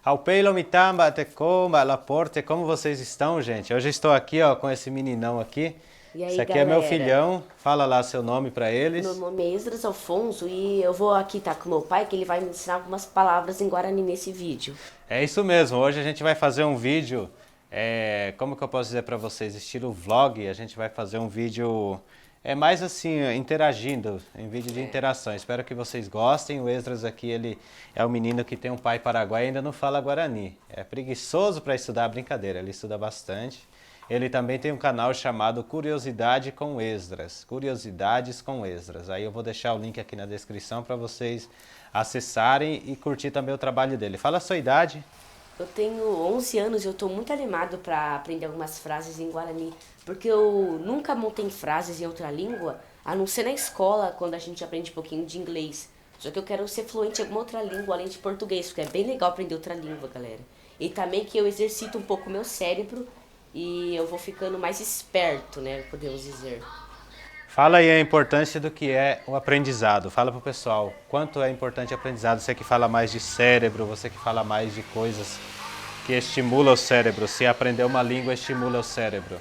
Alpeilo mitamba, tecomba, laporte, como vocês estão, gente? Hoje estou aqui, ó, com esse meninão aqui. E Esse aí, aqui é meu galera? filhão. Fala lá seu nome para Meu eles. nome é Esdras Alfonso e eu vou aqui estar com meu pai, que ele vai me ensinar algumas palavras em Guarani nesse vídeo. É isso mesmo. Hoje a gente vai fazer um vídeo, como que eu posso dizer para vocês, estilo vlog. A gente vai fazer um vídeo, mais assim, interagindo, em vídeo de interação. Espero que vocês gostem. O Esdras aqui, ele é um menino que tem um pai paraguaio e ainda não fala Guarani. É preguiçoso para estudar, brincadeira, ele estuda bastante. Ele também tem um canal chamado Curiosidade com Esdras. Curiosidades com Esdras. Aí eu vou deixar o link aqui na descrição para vocês acessarem e curtir também o trabalho dele. Fala a sua idade. Eu tenho 11 anos e eu estou muito animado para aprender algumas frases em Guarani, porque eu nunca montei frases em outra língua, a não ser na escola, quando a gente aprende um pouquinho de inglês. Só que eu quero ser fluente em alguma outra língua além de português, porque é bem legal aprender outra língua, galera. E também que eu exercito um pouco o meu cérebro e eu vou ficando mais esperto, né, podemos dizer. Fala aí a importância do que é o aprendizado. Fala pro pessoal quanto é importante o aprendizado. Você que fala mais de cérebro, você que fala mais de coisas que estimulam o cérebro. Se aprender uma língua estimula o cérebro.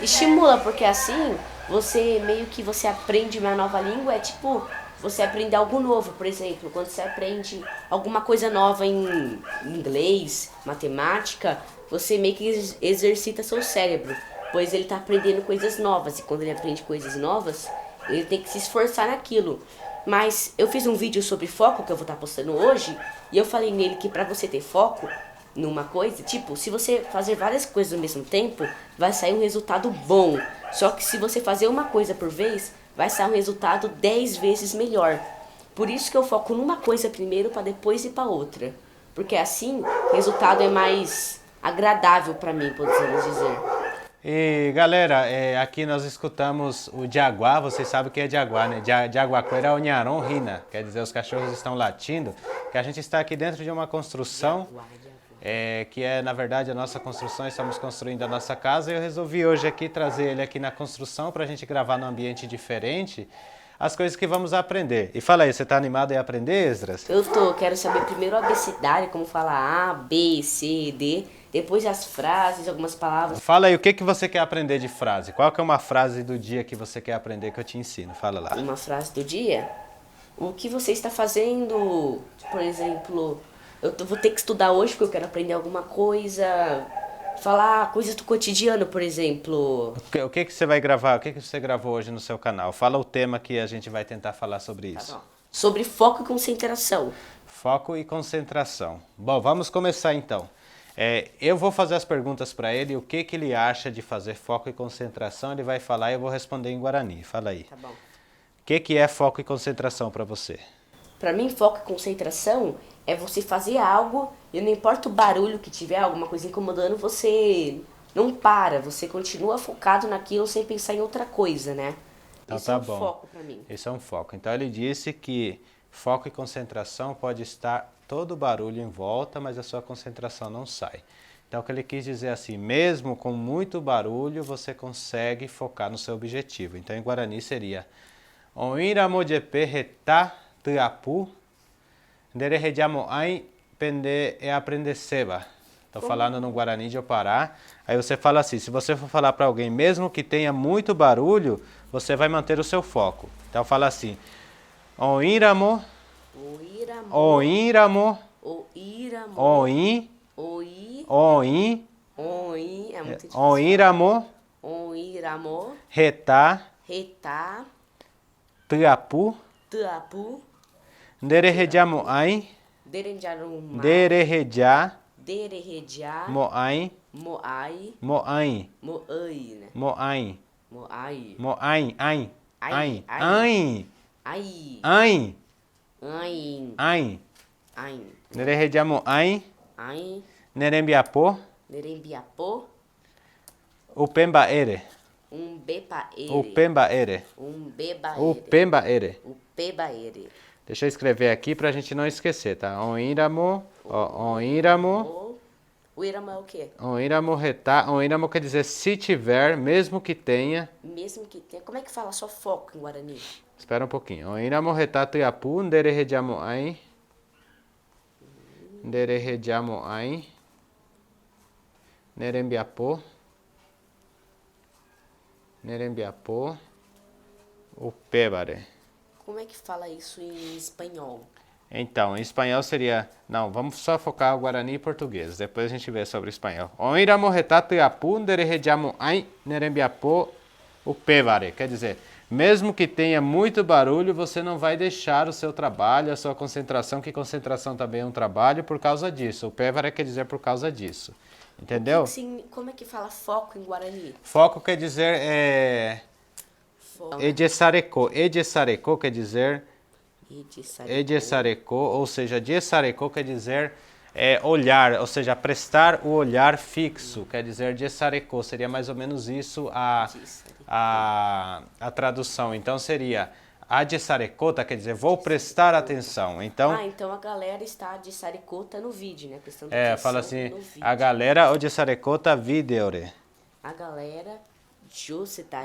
Estimula, porque assim, você meio que você aprende uma nova língua, é tipo, você aprende algo novo, por exemplo, quando você aprende alguma coisa nova em inglês, matemática, você meio que exercita seu cérebro, pois ele está aprendendo coisas novas, e quando ele aprende coisas novas, ele tem que se esforçar naquilo. Mas eu fiz um vídeo sobre foco que eu vou estar postando hoje, e eu falei nele que para você ter foco numa coisa, tipo, se você fazer várias coisas ao mesmo tempo, vai sair um resultado bom. Só que se você fazer uma coisa por vez, vai sair um resultado 10 vezes melhor. Por isso que eu foco numa coisa primeiro para depois ir para outra. Porque assim, o resultado é mais agradável para mim, podemos dizer. E galera, aqui nós escutamos o Jaguar, vocês sabem o que é Jaguar, né? Jaguaqueira é o Nharon Rina, quer dizer, os cachorros estão latindo, que a gente está aqui dentro de uma construção, que é na verdade a nossa construção, estamos construindo a nossa casa e eu resolvi hoje aqui trazer ele aqui na construção para a gente gravar num ambiente diferente as coisas que vamos aprender. E fala aí, você está animado em aprender, Esdras? Quero saber primeiro o abecedário, como fala A, B, C, D, depois as frases, algumas palavras. Fala aí, o que que você quer aprender de frase? Qual que é uma frase do dia que você quer aprender que eu te ensino? Fala lá. Uma frase do dia. O que você está fazendo? Por exemplo, vou ter que estudar hoje porque eu quero aprender alguma coisa. Falar coisas do cotidiano, por exemplo. O que que você vai gravar? O que que você gravou hoje no seu canal? Fala o tema que a gente vai tentar falar sobre isso. Bom. Sobre foco e concentração. Foco e concentração. Bom, vamos começar então. Eu vou fazer as perguntas para ele, o que que ele acha de fazer foco e concentração, ele vai falar e eu vou responder em Guarani. Fala aí. Tá bom. O que que é foco e concentração para você? Pra mim, foco e concentração é você fazer algo e não importa o barulho que tiver, alguma coisa incomodando, você não para, você continua focado naquilo sem pensar em outra coisa, né? Então Isso tá é um bom. foco pra mim. Isso é um foco. Então ele disse que foco e concentração pode estar todo o barulho em volta, mas a sua concentração não sai. Então o que ele quis dizer assim, mesmo com muito barulho, você consegue focar no seu objetivo. Então em Guarani seria Oira mojepe reta tuapu, nderejamo ai pende e aprendeseba. Estou falando no Guarani de Opará. Aí você fala assim, se você for falar para alguém, mesmo que tenha muito barulho, você vai manter o seu foco. Então fala assim, oiramo, Oiramo, oiramo, oiramo, oin, oi, oin, oi, é muito difícil. oiramo, Oiramo, reta, reta, tuapu, tuapu, nderejamo ai, derenjaruma, dereja, derejá, moai, moai, moai, moai, né? moai, Moai, moai, ai, ai, Ai, ai, ai, ai, ai, ai, ai, nderejamo ai, ai, nerembiapô, nerembiapô, upembaere, bepaere, upembaere, bebaere, upembaere. pebaere, Deixa eu escrever aqui pra gente não esquecer, tá? Oiramo, oiramo, o irama é o quê? oiramo reta, oiramo quer dizer se tiver, mesmo que tenha. Mesmo que tenha, como é que fala só foco em Guarani? Espera um pouquinho. Oiramo reta tuiapu, nderejamo ai, Nderejamo Ain. Nerembiapô. Nerembiapô. Upébare. Como é que fala isso em espanhol? Então, em espanhol seria... Não, vamos só focar o Guarani e português. Depois a gente vê sobre o espanhol. Oiramo retatu iapu, nderejamo ain, nerembiapô, upébare. Quer dizer, mesmo que tenha muito barulho, você não vai deixar o seu trabalho, a sua concentração, que concentração também é um trabalho, por causa disso. Upébare quer dizer por causa disso. Entendeu? Como é que fala foco em Guarani? Foco quer dizer... Foco. Edessarecô. Edessarecô quer dizer... Edessarecô. Edessarecô, ou seja, Edessarecô quer dizer olhar, ou seja, prestar o olhar fixo, quer dizer Edessarecô, seria mais ou menos isso a tradução. Então seria Edessarecota, quer dizer, vou prestar atenção. Então, então a galera está de saricota no vídeo, né? Prestando atenção fala assim, no vídeo. a galera Edessarecota videore. A galera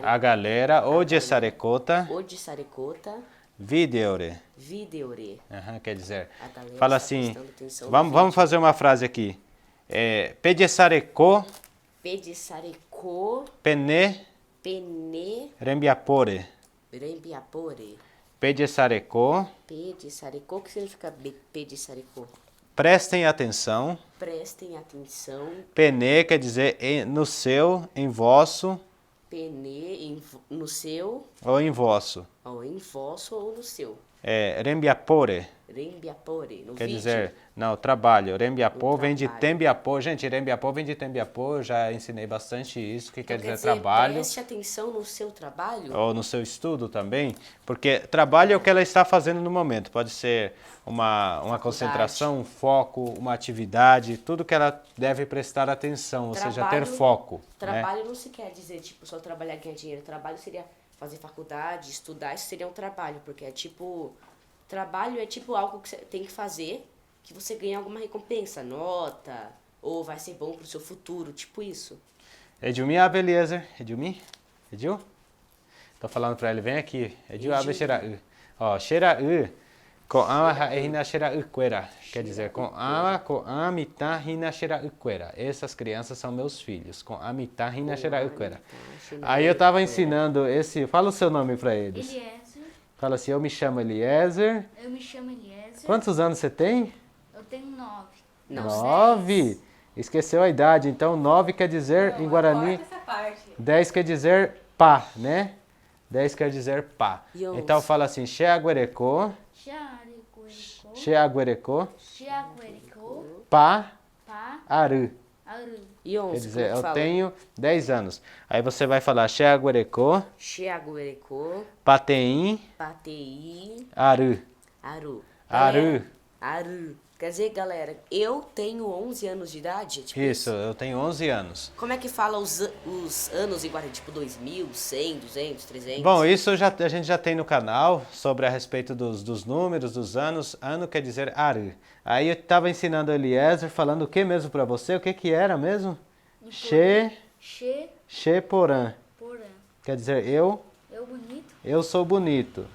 A galera Edessarecota videore. Videore. Quer dizer, A galera fala está assim, prestando atenção no vamos vídeo. fazer uma frase aqui. Pedessarecô, Pedessarecô, pene, pene, rembiapore. rembiapore. Pedessarecô, Pedessarecô, o que significa pedessarecô? prestem atenção. Prestem atenção. Pene quer dizer no seu, em vosso Pene, no seu, ou em vosso. ou em vosso ou no seu. Rembiapore Rembiapore, no quer vídeo. dizer, não, trabalho. Rembiapô O vem de trabalho. tembiapô. Gente, rembiapô vem de tembiapô, eu já ensinei bastante isso, que Então, quer dizer trabalho. Preste atenção no seu trabalho. Ou no seu estudo também, porque trabalho é o que ela está fazendo no momento. Pode ser uma concentração, um foco, uma atividade, tudo que ela deve prestar atenção, ou seja, ter foco. Trabalho não se quer dizer, tipo, só trabalhar e ganhar dinheiro. Trabalho seria fazer faculdade, estudar, isso seria um trabalho, porque é tipo... Trabalho é tipo algo que você tem que fazer, que você ganha alguma recompensa, nota, ou vai ser bom pro seu futuro, tipo isso. Edilmi abre Eliezer. Edilmi? Edil? Tô falando pra ele, vem aqui. Edil abre Xeraú. Ó, Xeraú. Com ama hina Xeraú quera. Quer dizer, com ama, com amita hina Xeraú quera. Essas crianças são meus filhos. Com amita hina Xeraú quera. Aí eu tava ensinando esse... Fala o seu nome pra eles. Eliezer. Fala assim, eu me chamo Eliezer. Eu me chamo Eliezer. Quantos anos você tem? Eu tenho 9. Não, 9. Esqueceu a idade. Então, 9 quer dizer, em Guarani, Corta essa parte. 10 quer dizer pá, né? 10 quer dizer pá. E 11? Então, fala assim, Xeaguerecô, Xaricuericô. Xeaguerecô, Xiaguericô. pá, Pá. aru. Aru. E 11, Quer dizer, como eu fala? tenho 10 anos. Aí você vai falar Xeaguerecô, Xeaguerecô, pateim, Patei, aru. Aru. Aru. Galera, Aru. Quer dizer, galera, eu tenho 11 anos de idade, tipo Isso, eu tenho 11 anos. Como é que fala os anos em Guarani? Tipo 2000, 100, 200, 300? Bom, isso a gente já tem no canal, sobre a respeito dos números, dos anos. Ano quer dizer aru. Aí eu estava ensinando a Eliezer, falando o que mesmo para você? O que que era mesmo? Porã. Porã. Quer dizer, eu sou bonito.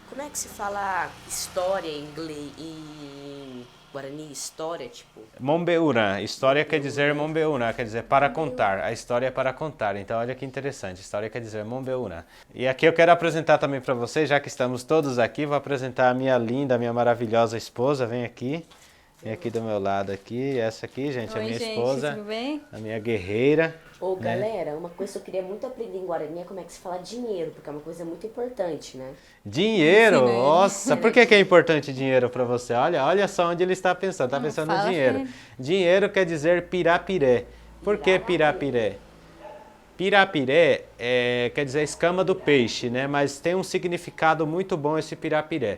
Como é que se fala história em inglês, em Guarani? História, tipo... Mombeurã. História quer dizer Mombeurã, quer dizer para contar. A história é para contar. Então, olha que interessante. História quer dizer Mombeurã. E aqui eu quero apresentar também para vocês, já que estamos todos aqui, vou apresentar a minha linda, a minha maravilhosa esposa. Vem aqui. Vem aqui do meu lado aqui. Essa aqui, gente, é a minha esposa. Tudo bem? A minha guerreira. Ô, galera, uma coisa que eu queria muito aprender em Guarani é como é que se fala dinheiro, porque é uma coisa muito importante, né? Dinheiro? Ensina ele. Nossa, por que é importante dinheiro para você? Olha só onde ele está pensando. Está pensando no fala dinheiro. pra ele. Dinheiro quer dizer pirapiré. Por que pirapiré? Pirapiré quer dizer escama do peixe, né? Mas tem um significado muito bom esse pirapiré.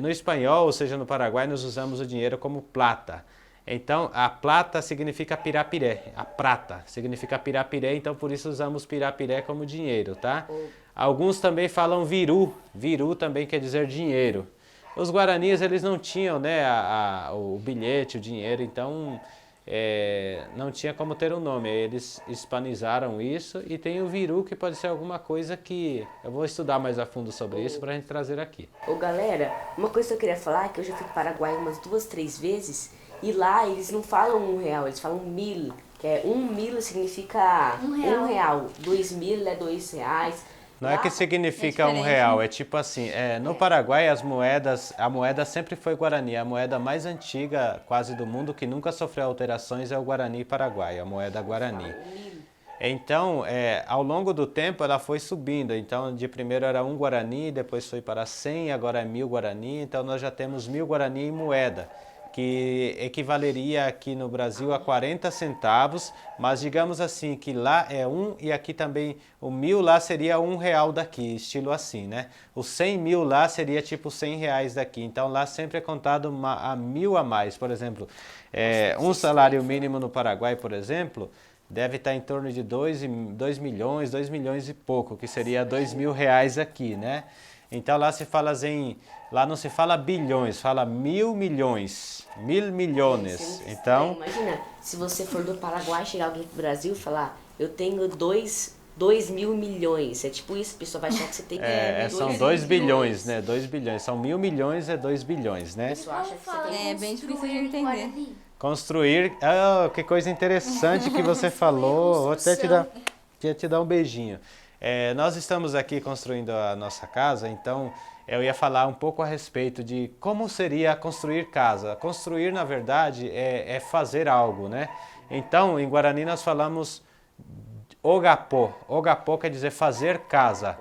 No espanhol, ou seja, no Paraguai, nós usamos o dinheiro como plata. Então, a plata significa pirapiré. A prata significa pirapiré, então por isso usamos pirapiré como dinheiro, tá? Alguns também falam viru. Viru também quer dizer dinheiro. Os guaranis, eles não tinham, né, o bilhete, o dinheiro, então não tinha como ter um nome. Eles hispanizaram isso e tem o viru, que pode ser alguma coisa que... Eu vou estudar mais a fundo sobre isso para a gente trazer aqui. Ô, galera, uma coisa que eu queria falar é que eu já fui para o Paraguai umas 2, 3 vezes E lá eles não falam R$1, eles falam 1000, que é 1.000 significa R$1, 2.000 é R$2. Não é que significa É R$1, diferente. é tipo assim, no Paraguai a moeda sempre foi Guarani, a moeda mais antiga quase do mundo que nunca sofreu alterações é o Guarani Paraguai, a moeda Guarani. Então, ao longo do tempo ela foi subindo, então de primeiro era 1 Guarani, depois foi para 100, agora é 1000 Guarani, então nós já temos 1000 Guarani em moeda, que equivaleria aqui no Brasil a 40 centavos, mas digamos assim que lá é 1 e aqui também o 1000 lá seria R$1 daqui, estilo assim, né? O 100.000 lá seria tipo R$100 daqui, então lá sempre é contado a 1000 a mais, por exemplo, um salário mínimo no Paraguai, por exemplo, deve estar em torno de 2 milhões e pouco, que seria R$2.000 aqui, né? Então lá se fala lá não se fala bilhões, fala 1000 milhões, 1000 milhões. Então, imagina, se você for do Paraguai, chegar alguém pro Brasil e falar, eu tenho 2 mil milhões. É tipo isso, a pessoa vai achar que você tem são 2 bilhões, né? 2 bilhões, são 1000 milhões é 2 bilhões, né? A pessoa acha que você tem É bem difícil de construir em entender. Guarani. Construir, que coisa interessante que você falou, vou até te dar um beijinho. Nós estamos aqui construindo a nossa casa, então eu ia falar um pouco a respeito de como seria construir casa. Construir, na verdade, é fazer algo, né? Então, em Guarani nós falamos ogapó. Ogapó quer dizer fazer casa.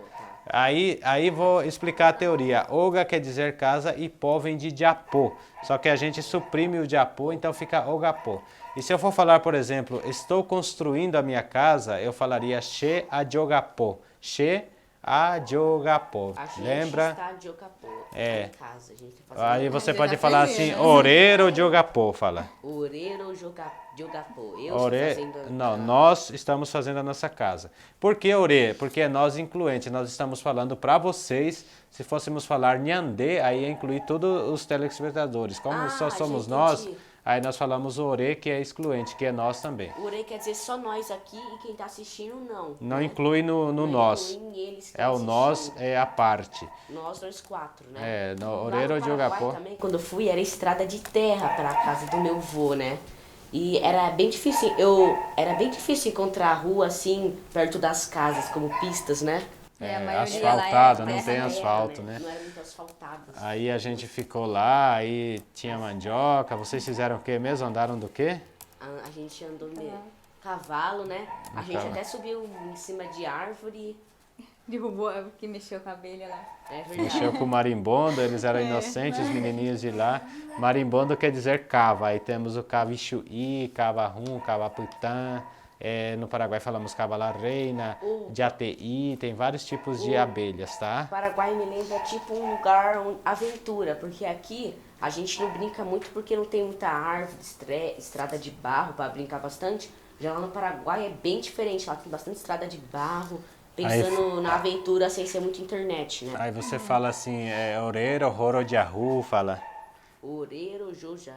Aí vou explicar a teoria. Oga quer dizer casa e pó vem de diapô. Só que a gente suprime o diapô, então fica ogapó. E se eu for falar, por exemplo, estou construindo a minha casa, eu falaria che adiogapó. Che adiogapó. A gente Lembra? está de Ocapô, É. em casa. A gente tá fazendo Aí você Você pode tá falar aprendendo, assim, né? oreiro de ogapó, fala. Oreiro de Ocapô. Eu Ore... estou fazendo... Não, nós estamos fazendo a nossa casa. Por que ore? Porque é nós incluente. Nós estamos falando para vocês. Se fôssemos falar nhandê, aí ia incluir todos os telespectadores. Como só já somos entendi. nós, aí nós falamos ore, que é excluente, que é nós também. Ore quer dizer só nós aqui e quem tá assistindo não. Não né? inclui no Não nós. inclui em eles que É o estão nós, assistindo. é a parte. Nós 4, né? No Lá oreiro no de Paraguai ogapó. também, quando eu fui, era estrada de terra para a casa do meu avô, né? E era bem difícil, era bem difícil encontrar rua assim, perto das casas, como pistas, né? A maioria Asfaltada, lá é não tem terra. asfalto, né? Não era muito asfaltado. assim. Aí a gente ficou lá, aí tinha mandioca. Vocês fizeram o quê mesmo? Andaram do quê? A gente andou de cavalo, né? A gente cavalo. até subiu em cima de árvore. Derrubou, que mexeu com a abelha lá. É verdade. Mexeu com o marimbondo, eles eram inocentes, os menininhos de lá. Marimbondo quer dizer cava, aí temos o cava-ixuí, cava-rum, cava-putã. No Paraguai falamos cava-la-reina, jati, tem vários tipos de abelhas, tá? O Paraguai me lembra tipo um lugar, aventura, porque aqui a gente não brinca muito porque não tem muita árvore, estrada de barro para brincar bastante. Já lá no Paraguai é bem diferente, lá tem bastante estrada de barro, pensando na aventura sem ser muito internet, né? Aí você fala assim, oreiro, roro de arru, fala. Oreiro, jojaru.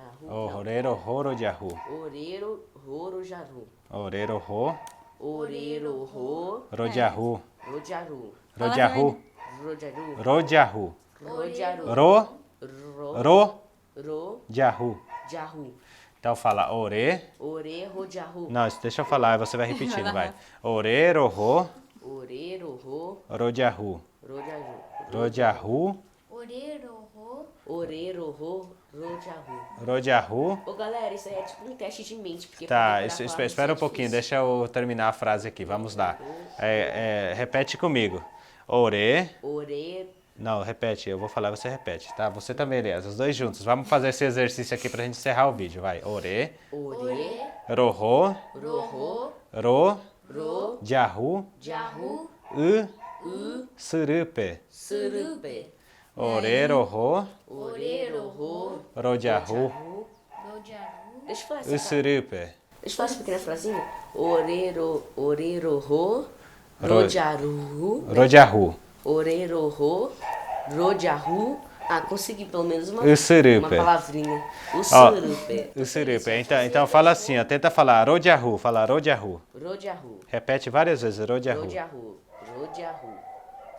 Oreiro, roro de arru. Oreiro, roro, jaru. Oreiro, ro, Oreiro, ro, rojaru. rojaru. Rojaru. Rojaru. Rojaru. Rojaru. Ro, Ro, ro, ro, jaru. jaru. Então fala ore. Ore, rojaru. Não, deixa eu falar, você vai repetindo, vai. Oreiro, ro, Oreiro, ro, rojaru. rojaru. Rojaru, Oreiro, ro, Oreiro, ro, rojaru. rojaru. Ô galera, isso aí é tipo um teste de mente. Porque Tá, pra decorar palavras espera é um pouquinho, difícil. deixa eu terminar a frase aqui, vamos lá. Repete comigo. Ore. Ore, Não, repete, eu vou falar, você repete, tá? Você também, Elias, os dois juntos. Vamos fazer esse exercício aqui pra gente encerrar o vídeo, vai. Ore, ore, roho, roho, ro, ro, jahu, jaru, surupe. surupe. Ore, roho, Oreiro, ro, rojahu, rojaru, Deixa eu falar essa frase. surupe. Deixa eu falar essa pequena frasinha. Oreiro, ro, Ro- rojaru. Rojahu, Oreiro, ro, rojaru. Ah, consegui pelo menos uma surupe. palavrinha. O Ó, surupe. Surupe. Então fala assim, ó, tenta falar rojahu, fala rojahu. Rojaru. Repete várias vezes, rojahu. Rojaru. Rojaru.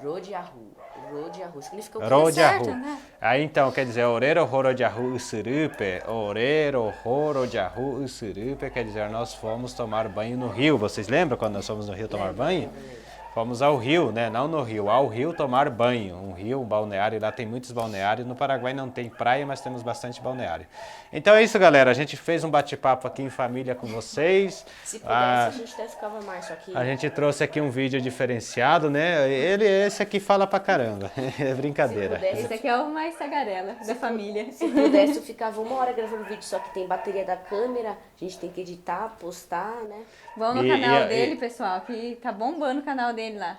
Rojaru. Rojahu. Significa o quê? Rojahu. certo, né? Aí então quer dizer Orero Horojahu Usurupe. Orero Horojahu Usurupe quer dizer nós fomos tomar banho no rio. Vocês lembram quando nós fomos no rio tomar banho? Fomos ao rio, né? Não no rio, ao rio tomar banho. Um rio, um balneário, lá tem muitos balneários. No Paraguai não tem praia, mas temos bastante balneário. Então é isso, galera. A gente fez um bate-papo aqui em família com vocês. Se pudesse, a gente até ficava mais, só que... A gente trouxe aqui um vídeo diferenciado, né? Esse aqui fala pra caramba. É brincadeira. Se pudesse, Esse aqui é o mais tagarela da família. Se pudesse, eu ficava 1 hora gravando vídeo, só que tem bateria da câmera, a gente tem que editar, postar, né? Vão no E- canal e- dele, e- pessoal, que tá bombando o canal dele lá.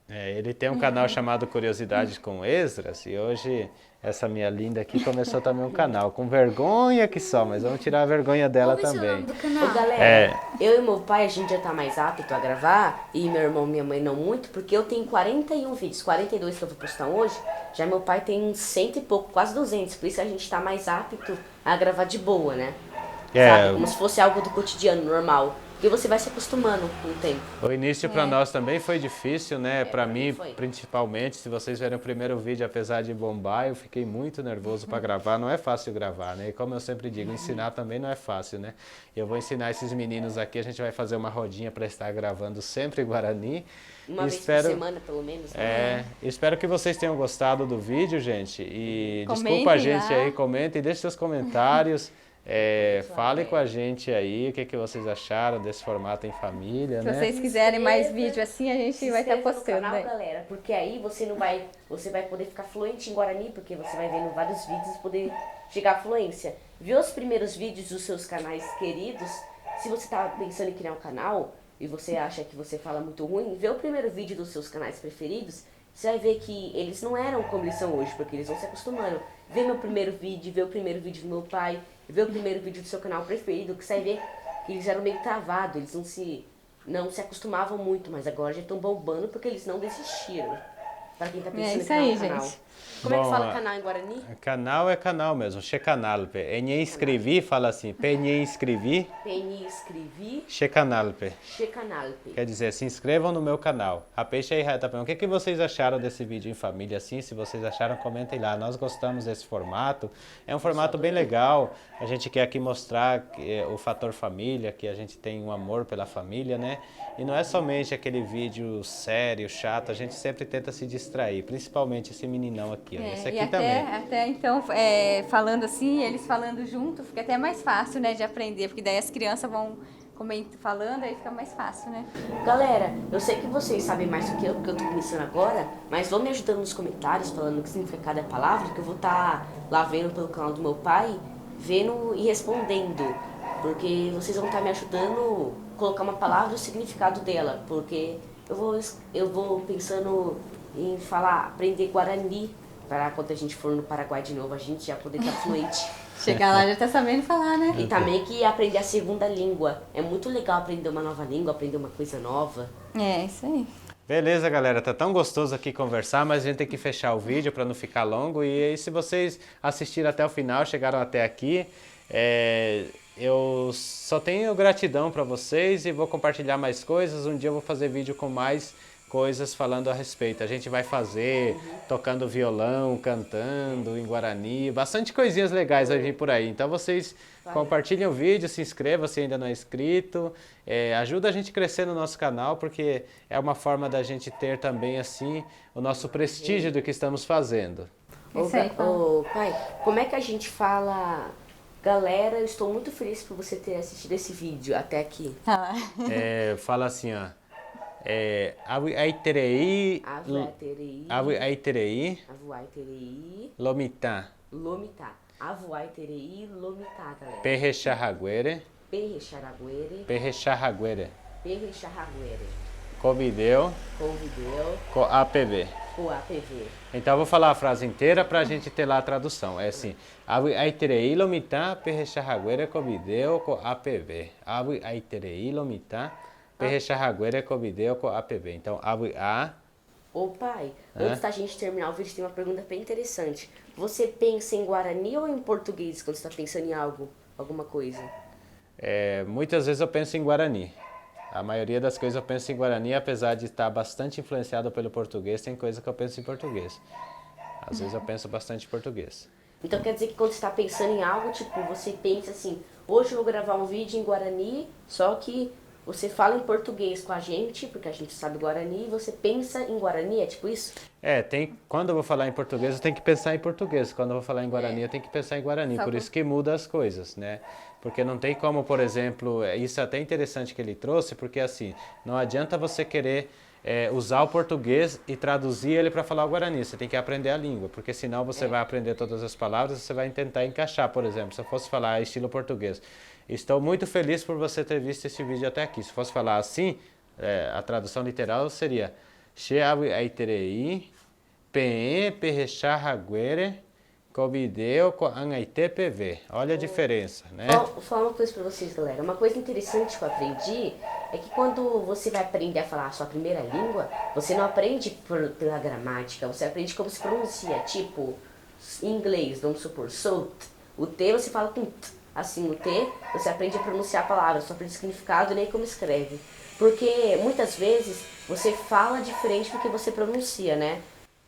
É, ele tem um canal chamado Curiosidades com Esdras e hoje essa minha linda aqui começou também um canal. Com vergonha que só, mas vamos tirar a vergonha dela Qual vai ser o nome também. do canal? Ô, galera, É. eu e meu pai, a gente já tá mais apto a gravar, e meu irmão e minha mãe não muito, porque eu tenho 41 vídeos, 42 que eu vou postar hoje, já meu pai tem uns 100 e pouco, quase 200, por isso a gente tá mais apto a gravar de boa, né? É. Sabe? Como se fosse algo do cotidiano, normal. Porque você vai se acostumando com o tempo. O início para nós também foi difícil, né? Para mim, foi. principalmente, se vocês verem o primeiro vídeo, apesar de bombar, eu fiquei muito nervoso para gravar. Não é fácil gravar, né? E como eu sempre digo, ensinar também não é fácil, né? Eu vou ensinar esses meninos aqui, a gente vai fazer uma rodinha para estar gravando sempre Guarani. Uma vez por semana, pelo menos. Né? Espero que vocês tenham gostado do vídeo, gente. E Comentem desculpa a gente lá. aí, comentem, deixem seus comentários. Fale com a gente aí o que vocês acharam desse formato em família, Se né? vocês quiserem mais inscreva, vídeo assim, a gente Se vai estar inscreva no postando canal, aí. galera, porque aí você vai poder ficar fluente em Guarani, porque você vai vendo vários vídeos e poder chegar à fluência. Vê os primeiros vídeos dos seus canais queridos. Se você tá pensando em criar um canal e você acha que você fala muito ruim, vê o primeiro vídeo dos seus canais preferidos. Você vai ver que eles não eram como eles são hoje, porque eles vão se acostumando. Vê meu primeiro vídeo, vê o primeiro vídeo do meu pai, vê o primeiro vídeo do seu canal preferido, que você vai ver que eles eram meio travados, eles não se acostumavam muito, mas agora já estão bombando porque eles não desistiram. Pra quem tá pensando em isso criar aí, um canal. gente. Como é que Bom, fala canal em Guarani? Canal é canal mesmo, Checanalpe. Enhe inscrevi, fala assim, penhe inscrevi, Penny escrevi, Checanalpe. Checanalpe. Quer dizer, se inscrevam no meu canal. A Peixe aí, o que vocês acharam desse vídeo em família assim? Se vocês acharam, comentem lá. Nós gostamos desse formato. É um formato bem legal. A gente quer aqui mostrar o fator família, que a gente tem um amor pela família, né? E não é somente aquele vídeo sério, chato. A gente sempre tenta se distrair, principalmente esse meninão aqui. Ó. Esse É, aqui e também. até então, falando assim, eles falando junto, fica até mais fácil, né, de aprender, porque daí as crianças vão falando, aí fica mais fácil, né? Galera, eu sei que vocês sabem mais do que eu, porque eu tô começando agora, mas vão me ajudando nos comentários, falando o que significa cada palavra, que eu vou estar lá vendo pelo canal do meu pai, vendo e respondendo. Porque vocês vão estar me ajudando a colocar uma palavra e o significado dela, porque eu vou pensando em aprender Guarani, para quando a gente for no Paraguai de novo, a gente já poder estar fluente. Chegar lá já tá sabendo falar, né? E também que aprender a segunda língua. É muito legal aprender uma nova língua, aprender uma coisa nova. É, isso aí. Beleza, galera, tá tão gostoso aqui conversar, mas a gente tem que fechar o vídeo para não ficar longo. E aí, se vocês assistiram até o final, chegaram até aqui, eu só tenho gratidão para vocês e vou compartilhar mais coisas. Um dia eu vou fazer vídeo com mais coisas falando a respeito. A gente vai fazer tocando violão, cantando em Guarani, bastante coisinhas legais vai vir por aí. Então vocês compartilhem o vídeo, se inscrevam se ainda não é inscrito, ajuda a gente a crescer no nosso canal, porque é uma forma da gente ter também assim o nosso prestígio do que estamos fazendo. Isso aí, Ô, pai, como é que a gente fala... Galera, eu estou muito feliz por você ter assistido esse vídeo até aqui. Ah, Fala assim, ó. Aiterei, Avuaiterei, Lomitá, Lomitá. Avuaiterei, Lomitá, galera. Perrecharraguere, Perrecharraguere, Covideu, Convideu, Coapv. o APV. Então eu vou falar a frase inteira para a gente ter lá a tradução. É assim: Aiterei lomitá, perrecharraguere, covideu, coapv. Aiterei lomitá, perrecharraguere, covideu, coapv. Então, a. Ô pai, antes da gente terminar o vídeo, tem uma pergunta bem interessante. Você pensa em Guarani ou em português quando você está pensando em alguma coisa? Muitas vezes eu penso em Guarani. A maioria das coisas eu penso em Guarani, apesar de estar bastante influenciado pelo português, tem coisa que eu penso em português. Às vezes eu penso bastante em português. Então quer dizer que quando você está pensando em algo, tipo, você pensa assim, hoje eu vou gravar um vídeo em Guarani, só que você fala em português com a gente, porque a gente sabe Guarani, e você pensa em Guarani, é tipo isso? Quando eu vou falar em português, eu tenho que pensar em português. Quando eu vou falar em Guarani, eu tenho que pensar em Guarani. Só Por por- isso que muda as coisas, né? Porque não tem como, por exemplo, isso é até interessante que ele trouxe, porque assim, não adianta você querer usar o português e traduzir ele para falar o Guarani. Você tem que aprender a língua, porque senão você vai aprender todas as palavras e você vai tentar encaixar, por exemplo. Se eu fosse falar estilo português, estou muito feliz por você ter visto esse vídeo até aqui. Se eu fosse falar assim, a tradução literal seria Sheawi Aiterei, Pe Perrecharraguere, Cobideu PV. Olha a diferença, né? Vou falar uma coisa pra vocês, galera. Uma coisa interessante que eu aprendi é que quando você vai aprender a falar a sua primeira língua, você não aprende pela gramática, você aprende como se pronuncia. Tipo, em inglês, vamos supor, salt. O T você fala com T. Assim, o T, você aprende a pronunciar a palavra, só aprende o significado e nem como escreve. Porque muitas vezes você fala diferente do que você pronuncia, né?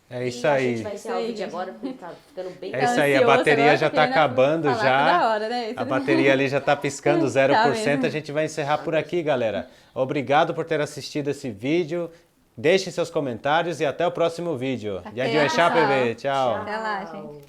É isso E a aí. gente vai encerrar o vídeo agora porque tá ficando bem É isso aí, a ansioso bateria agora, já porque está ainda acabando falar já. toda hora, né? A bateria ali já está piscando 0%. mesmo. A gente vai encerrar por aqui, galera. Obrigado por ter assistido esse vídeo. Deixem seus comentários e até o próximo vídeo. Até, Yadiuexá, pessoal. PV. Tchau. Até lá, gente.